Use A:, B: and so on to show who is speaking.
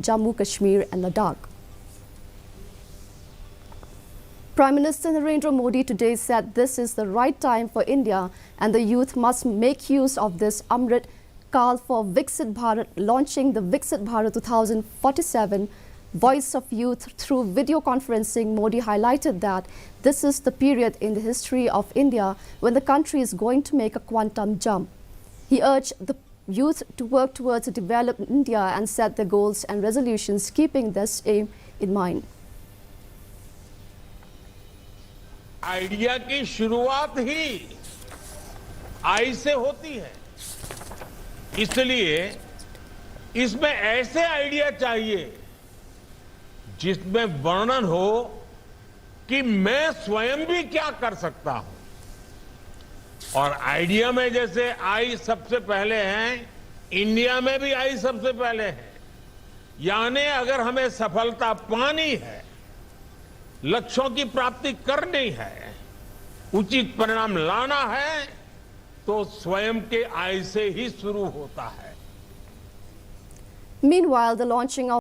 A: Jammu, Kashmir and Ladakh. Prime Minister Narendra Modi today said this is the right time for India and the youth must make use of this Amrit Kal for Viksit Bharat, launching the Viksit Bharat 2047 Voice of Youth through video conferencing. Modi highlighted that this is the period in the history of India when the country is going to make a quantum jump. He urged the youth to work towards a developed India and set their goals and resolutions, keeping this aim in mind.
B: Idea की शुरुआत ही आई से होती है, इसलिए इसमें ऐसे idea चाहिए जिसमें वर्णन हो कि मैं स्वयं भी क्या कर सकता हूं। और आइडिया में जैसे आई सबसे पहले है, इंडिया में भी आई सबसे पहले है। यानी अगर हमें सफलता पानी है, लक्ष्यों की प्राप्ति करनी है, उचित परिणाम लाना है, तो स्वयं के आय से ही शुरू होता है।
A: Meanwhile, the launching of